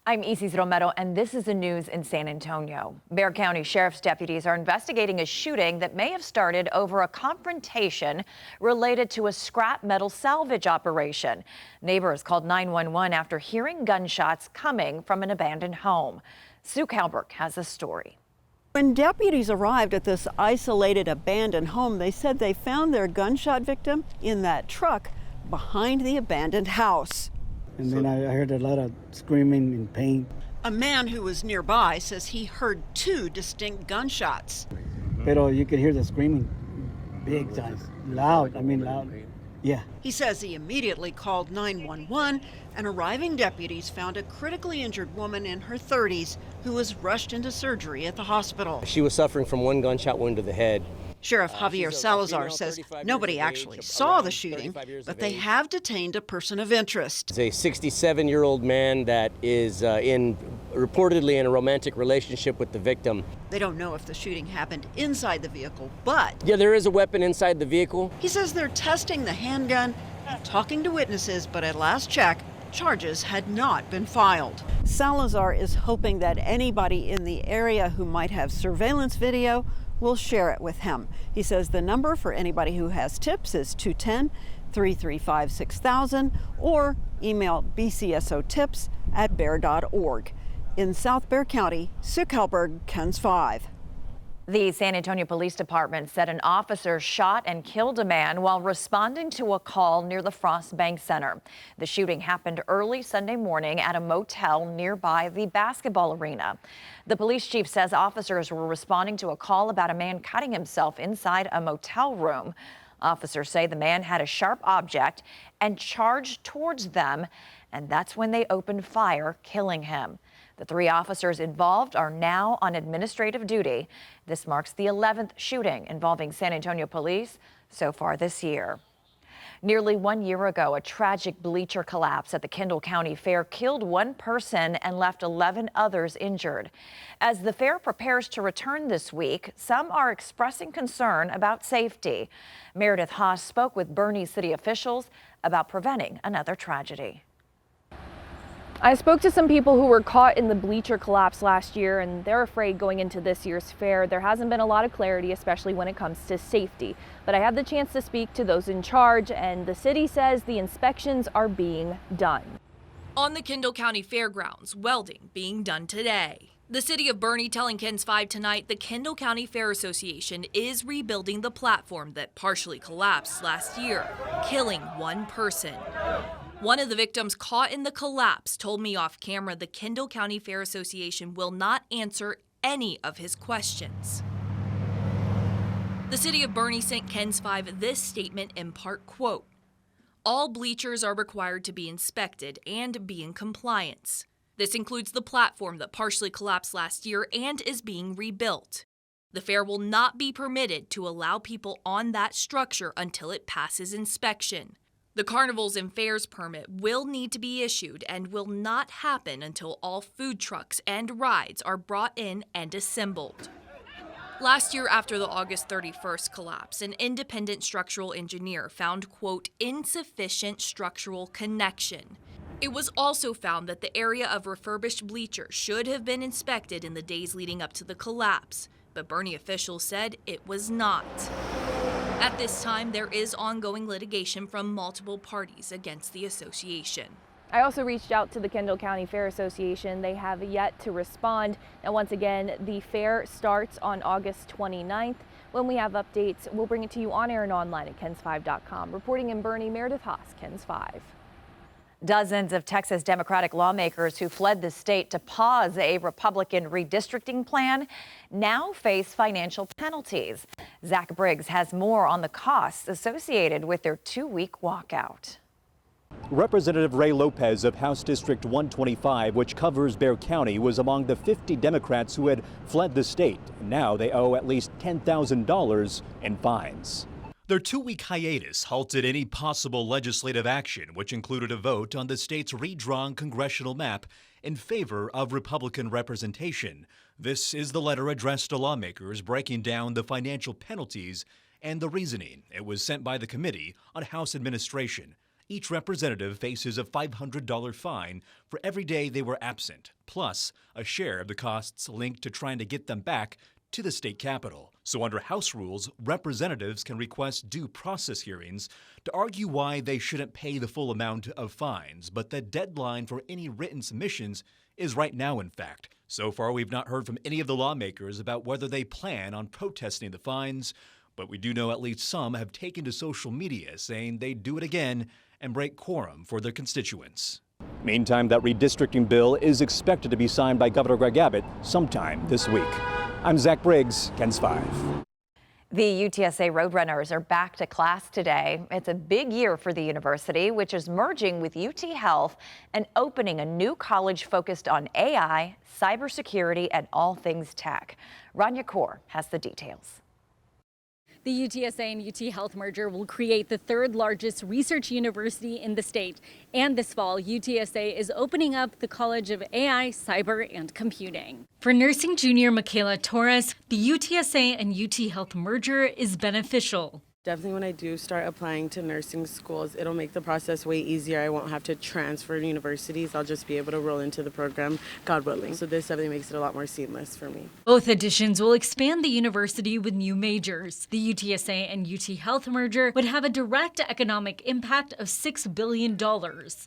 I'm Isis Romero, and this is the news in San Antonio. Bexar County Sheriff's deputies are investigating a shooting that may have started over a confrontation related to a scrap metal salvage operation. Neighbors called 911 after hearing gunshots coming from an abandoned home. Sue Kalberg has the story. When deputies arrived at this isolated abandoned home, they said they found their gunshot victim in that truck behind the abandoned house. And then I heard a lot of screaming and pain. A man who was nearby says he heard two distinct gunshots. Pero you could hear the screaming big time, loud. Loud. Yeah. He says he immediately called 911, and arriving deputies found a critically injured woman in her 30s who was rushed into surgery at the hospital. She was suffering from one gunshot wound to the head. Sheriff Javier Salazar says nobody actually saw the shooting, but they have detained a person of interest. It's a 67-year-old man that is reportedly in a romantic relationship with the victim. They don't know if the shooting happened inside the vehicle, but yeah, there is a weapon inside the vehicle. He says they're testing the handgun and talking to witnesses, but at last check, charges had not been filed. Salazar is hoping that anybody in the area who might have surveillance video will share it with him. He says the number for anybody who has tips is 210-335-6000 or email bcsotips@bear.org. In South Bexar County, Sue Kalberg, KENS 5. The San Antonio Police Department said an officer shot and killed a man while responding to a call near the Frost Bank Center. The shooting happened early Sunday morning at a motel nearby the basketball arena. The police chief says officers were responding to a call about a man cutting himself inside a motel room. Officers say the man had a sharp object and charged towards them, and that's when they opened fire, killing him. The 3 officers involved are now on administrative duty. This marks the 11th shooting involving San Antonio police so far this year. Nearly 1 year ago, a tragic bleacher collapse at the Kendall County Fair killed 1 person and left 11 others injured. As the fair prepares to return this week, some are expressing concern about safety. Meredith Haas spoke with Boerne city officials about preventing another tragedy. I spoke to some people who were caught in the bleacher collapse last year, and they're afraid going into this year's fair. There hasn't been a lot of clarity, especially when it comes to safety. But I had the chance to speak to those in charge, and the city says the inspections are being done. On the Kendall County Fairgrounds, welding being done today. The city of Boerne telling KENS 5 tonight the Kendall County Fair Association is rebuilding the platform that partially collapsed last year, killing 1 person. One of the victims caught in the collapse told me off camera the Kendall County Fair Association will not answer any of his questions. The city of Boerne sent KENS 5 this statement in part, quote, "All bleachers are required to be inspected and be in compliance. This includes the platform that partially collapsed last year and is being rebuilt. The fair will not be permitted to allow people on that structure until it passes inspection. The carnivals and fairs permit will need to be issued and will not happen until all food trucks and rides are brought in and assembled." Last year, after the August 31st collapse, an independent structural engineer found, quote, "insufficient structural connection." It was also found that the area of refurbished bleachers should have been inspected in the days leading up to the collapse, but Boerne officials said it was not. At this time, there is ongoing litigation from multiple parties against the association. I also reached out to the Kendall County Fair Association. They have yet to respond. Now, once again, the fair starts on August 29th. When we have updates, we'll bring it to you on air and online at KENS5.com. Reporting in Boerne, Meredith Haas, KENS 5. Dozens of Texas Democratic lawmakers who fled the state to pause a Republican redistricting plan now face financial penalties. Zach Briggs has more on the costs associated with their 2-week walkout. Representative Ray Lopez of House District 125, which covers Bexar County, was among the 50 Democrats who had fled the state. Now they owe at least $10,000 in fines. Their 2-week hiatus halted any possible legislative action, which included a vote on the state's redrawn congressional map in favor of Republican representation. This is the letter addressed to lawmakers breaking down the financial penalties and the reasoning. It was sent by the Committee on House Administration. Each representative faces a $500 fine for every day they were absent, plus a share of the costs linked to trying to get them back to the state capitol. So under House rules, representatives can request due process hearings to argue why they shouldn't pay the full amount of fines, but the deadline for any written submissions is right now, in fact. So far, we've not heard from any of the lawmakers about whether they plan on protesting the fines, but we do know at least some have taken to social media saying they'd do it again and break quorum for their constituents. Meantime, that redistricting bill is expected to be signed by Governor Greg Abbott sometime this week. I'm Zach Briggs, KENS 5. The UTSA Roadrunners are back to class today. It's a big year for the university, which is merging with UT Health and opening a new college focused on AI, cybersecurity, and all things tech. Rania Kaur has the details. The UTSA and UT Health merger will create the third largest research university in the state. And this fall, UTSA is opening up the College of AI, Cyber, and Computing. For nursing junior Michaela Torres, the UTSA and UT Health merger is beneficial. Definitely when I do start applying to nursing schools, it'll make the process way easier. I won't have to transfer universities. I'll just be able to roll into the program, God willing. So this definitely makes it a lot more seamless for me. Both additions will expand the university with new majors. The UTSA and UT Health merger would have a direct economic impact of $6 billion.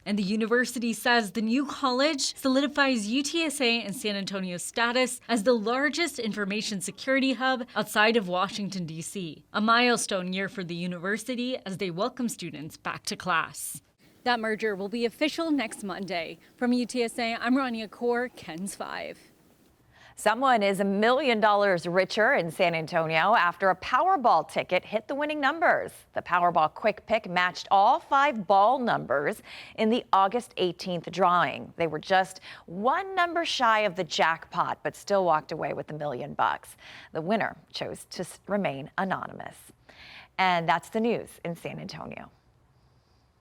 And the university says the new college solidifies UTSA and San Antonio's status as the largest information security hub outside of Washington, D.C., a milestone year for the university as they welcome students back to class. That merger will be official next Monday. From UTSA, I'm Rania Kaur, KENS 5. Someone is $1 million richer in San Antonio after a Powerball ticket hit the winning numbers. The Powerball Quick Pick matched all 5 ball numbers in the August 18th drawing. They were just one number shy of the jackpot, but still walked away with $1 million. The winner chose to remain anonymous. And that's the news in San Antonio.